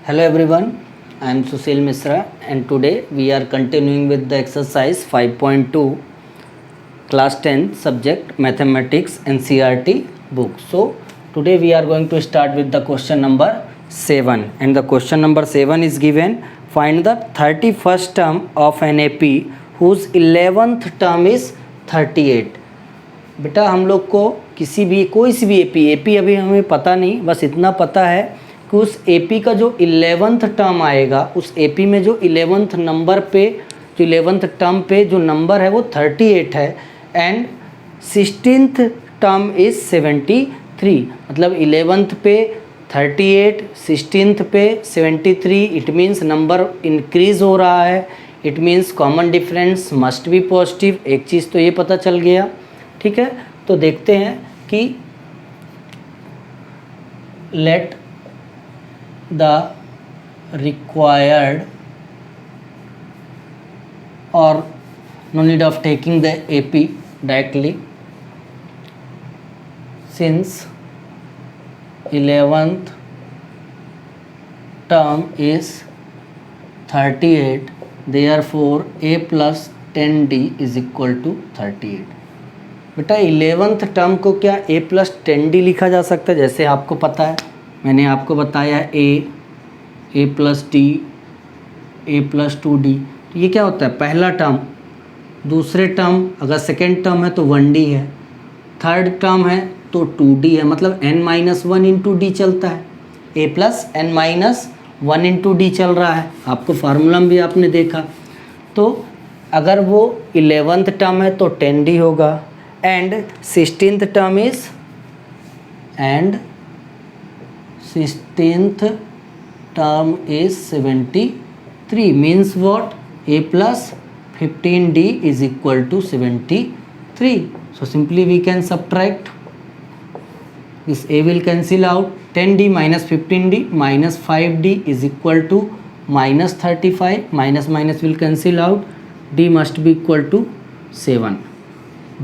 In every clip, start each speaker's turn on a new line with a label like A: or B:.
A: Hello everyone, I am Sushil Misra and today we are continuing with the exercise 5.2 class 10 subject mathematics NCERT book. So today we are going to start with the question number 7 and the question number 7 is given, find the 31st term of an AP whose 11th term is 38. बेटा हम लोग को कोई सी भी AP अभी हमें पता नहीं, बस इतना पता है कि उस एपी का जो 11th टर्म आएगा, उस एपी में जो 11th नंबर पे जो 11th टर्म पे जो नंबर है वो 38 है एंड 16th टर्म इज़ 73. मतलब 11th पे 38, 16th पे 73. इट मीन्स नंबर इंक्रीज़ हो रहा है. It means common difference must be positive. एक चीज़ तो ये पता चल गया. ठीक है, तो देखते हैं कि लेट द रिक्वायर्ड और no need of taking the AP directly since 11th term is 38 therefore a plus 10d is equal to 38. बेटा 11th टर्म को क्या a plus 10d लिखा जा सकता है? जैसे आपको पता है, मैंने आपको बताया a plus d, a plus 2d. तो ये क्या होता है? पहला टर्म. दूसरे टर्म अगर सेकेंड टर्म है तो 1d है, थर्ड टर्म है तो 2d है. मतलब n-1 इंटू डी चलता है. a plus n-1 into D चल रहा है. आपको फार्मूला भी आपने देखा. तो अगर वो 11th टर्म है तो 10d होगा and 16th term is 73. means what? a plus 15d is equal to 73. so simply we can subtract this. a will cancel out. 10d minus 15d minus 5d is equal to minus 35. minus will cancel out. d must be equal to 7.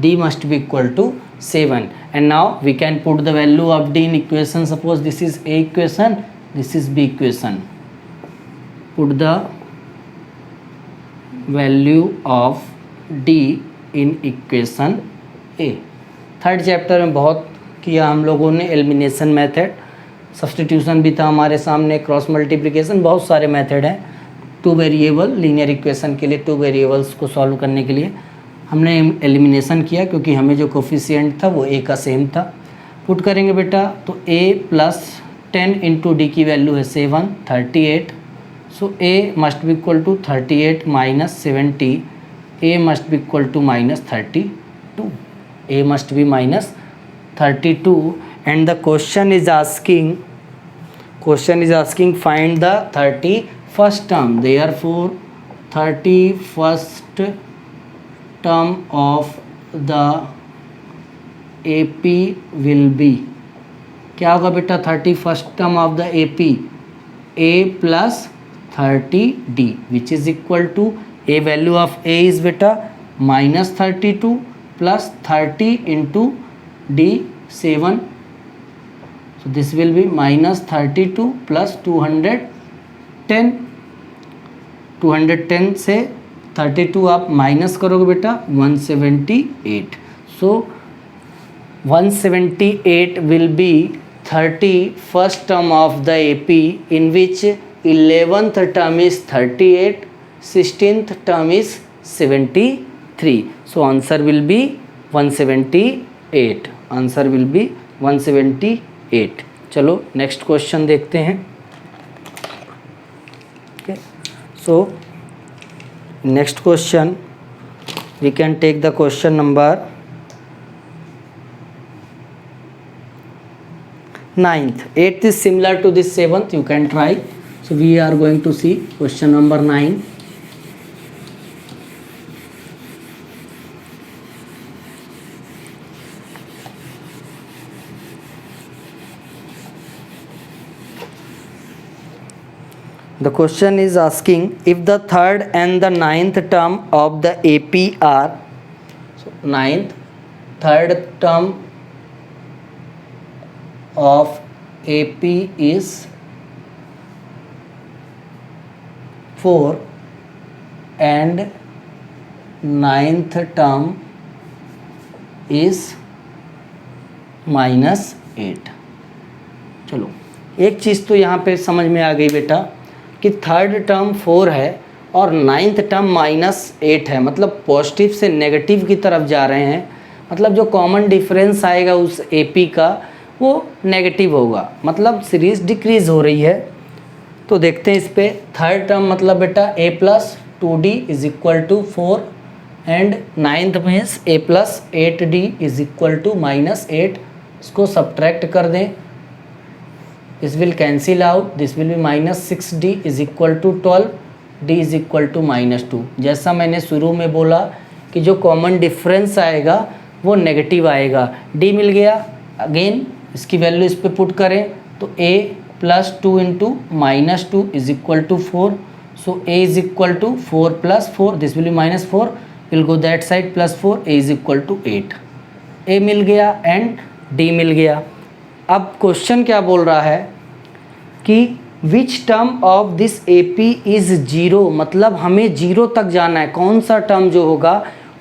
A: d must be equal to 7. and now we can put the value of d in equation. Suppose this is a equation, this is b equation. Put the value of d in equation a. Third chapter में बहुत किया हम लोगों ने elimination method. Substitution भी था हमारे सामने, क्रॉस मल्टीप्लिकेशन, बहुत सारे मेथड हैं. टू वेरिएबल लीनियर इक्वेशन के लिए, टू वेरिएबल्स को सॉल्व करने के लिए हमने एलिमिनेशन किया क्योंकि हमें जो कोफिशिएंट था वो a का सेम था. पुट करेंगे बेटा तो a plus 10 इंटू डी की वैल्यू है 7, 38. So a must be equal to 38 minus 70. a must be equal to minus 32. a must be minus 32. And the question is asking find the 31st term. Therefore 31st term of the AP will be, क्या होगा बेटा? 31st term of the AP a plus 30d which is equal to a value of a is बेटा minus 32 plus 30 into d 7. so this will be minus 32 plus 210. 210 से 32 आप minus करोगे बेटा 178. सो 178 will be 31st term of the AP in which 11th term is 38, 16th term is 73. So answer will be 178. Answer will be 178. चलो next question देखते हैं. सो next question we can take the question number 9th. 8th is similar to this 7th, you can try. so we are going to see question number 9. The question is asking if the third and the 9th term of the AP are, so 9th, third term of AP is 4 and ninth term is -8। चलो एक चीज़ तो यहाँ पे समझ में आ गई बेटा कि थर्ड टर्म 4 है और नाइन्थ टर्म -8 है, मतलब पॉजिटिव से नेगेटिव की तरफ जा रहे हैं, मतलब जो कॉमन डिफरेंस आएगा उस AP का वो नेगेटिव होगा, मतलब सीरीज डिक्रीज हो रही है। तो देखते हैं इस पे थर्ड टर्म मतलब बेटा a + 2d = 4 and ninth means a + 8d = -8। इसको सब्ट्रैक्ट कर दें, this will cancel out, this will be -6d = 12, d = -2। जैसा मैंने शुरू में बोला कि जो कॉमन डिफरेंस आएगा वो नेगेटिव आएगा। d मिल गया, अगेन इसकी वैल्यू इस पे पुट करें तो a + 2 × -2 = 4, so a = 4 + 4, this will be -4, will go that side +4, a = 8। a मिल गया एंड d मिल गया। अब क्वेश्चन क्या बोल रहा है कि which term of this AP is 0, मतलब हमें 0 तक जाना है, कौन सा टर्म जो होगा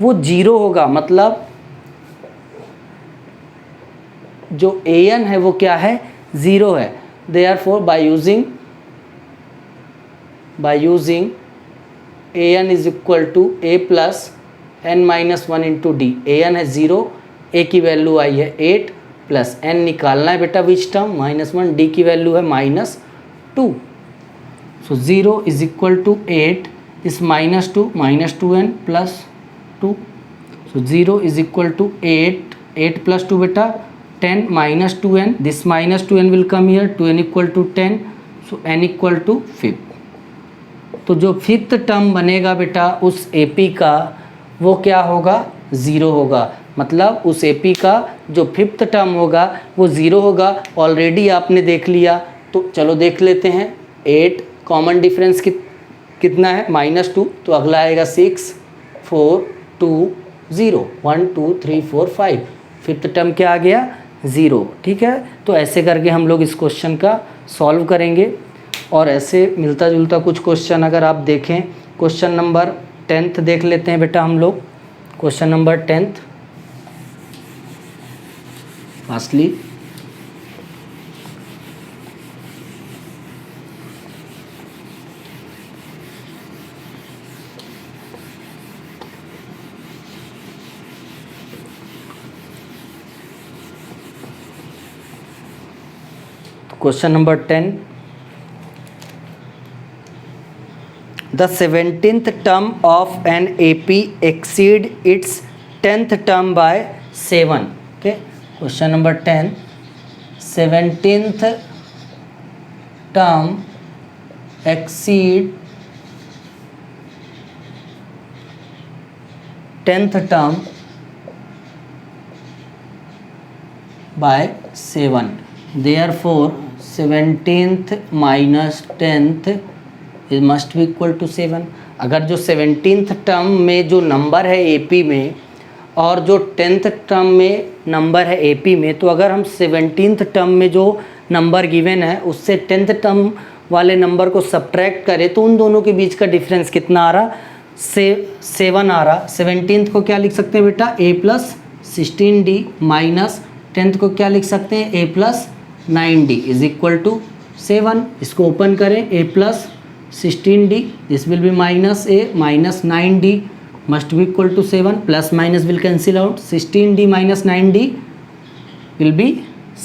A: वो 0 होगा, मतलब जो an है वो क्या है 0 है। Therefore by using an is equal to a plus n minus 1 into d, an है 0, a की वैल्यू आई है 8 प्लस n निकालना है बेटा विच टर्म -1, d की वैल्यू है -2, सो 0 इज इक्वल टू 8, इस -2 -2n plus 2, so 0 is equal to 8 plus 2 बेटा 10 -2n, this -2n will come here, 2n = 10, so n = 5। तो जो फिफ्थ टर्म बनेगा बेटा उस AP का वो क्या होगा 0 होगा, मतलब उस AP का जो फिफ्थ टर्म होगा वो 0 होगा। ऑलरेडी आपने देख लिया, तो चलो देख लेते हैं। 8 कॉमन डिफरेंस कितना है -2, तो अगला आएगा 6 4 2 0 1 2 3 4 5, फिफ्थ टर्म क्या आ गया 0। ठीक है, तो ऐसे करके हम लोग इस क्वेश्चन का सॉल्व करेंगे। और ऐसे मिलता जुलता कुछ क्वेश्चन अगर आप देखें, क्वेश्चन नंबर 10 देख लेते हैं बेटा हम लोग। Question number 10 fastly, question number 10, the 17th term of an AP exceed its 10th term by 7। okay, question number 10, 17th term exceed 10th term by 7, therefore 17th minus 10th it must be equal to 7। अगर जो 17th term में जो number है AP में और जो 10th term में number है AP में, तो अगर हम 17th टर्म में जो नंबर गिवन है उससे 10th टर्म वाले नंबर को सब्ट्रैक्ट करें तो उन दोनों के बीच का डिफरेंस कितना आ रहा 7 आ रहा। 17th को क्या लिख सकते हैं बेटा a + 16d माइनस 10th को क्या लिख सकते हैं a + 9d = 7। इसको ओपन करें a + 16d, this will be -a minus 9d must be equal to 7, plus minus will cancel out, 16d minus 9d will be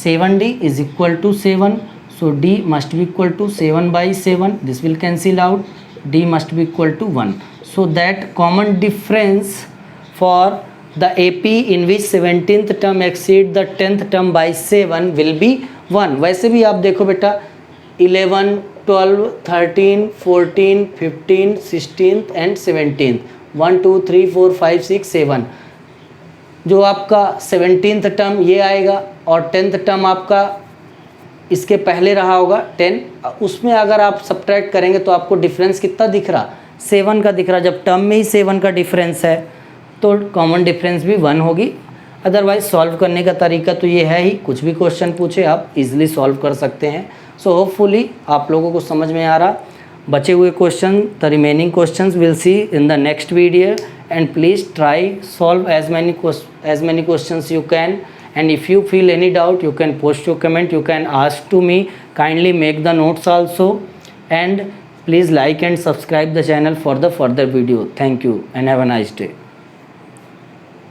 A: 7d is equal to 7, so d must be equal to 7 by 7, this will cancel out, d must be equal to 1, so that common difference for the AP in which 17th term exceed the 10th term by 7 will be 1। वैसे भी आप देखो बेटा 11 12 13 14 15 16 and 17 1 2 3 4 5 6 7, जो आपका 17th term ये आएगा और 10th टर्म आपका इसके पहले रहा होगा 10, उसमें अगर आप सब्ट्रैक्ट करेंगे तो आपको डिफरेंस कितना दिख रहा 7 का दिख रहा। जब टर्म में ही 7 का डिफरेंस है तो कॉमन डिफरेंस भी 1 होगी। अदरवाइज सॉल्व करने का तरीका तो ये है ही, कुछ भी क्वेश्चन पूछे आप इजीली सॉल्व कर सकते हैं। सो होपफुली आप लोगों को समझ में आ रहा। बचे हुए question, the remaining questions will see in the next video, and please try solve as many questions you can. And if you feel any doubt, you can post your comment, you can ask to me. Kindly make the notes also, and please like and subscribe the channel for the further video. Thank you and have a nice day.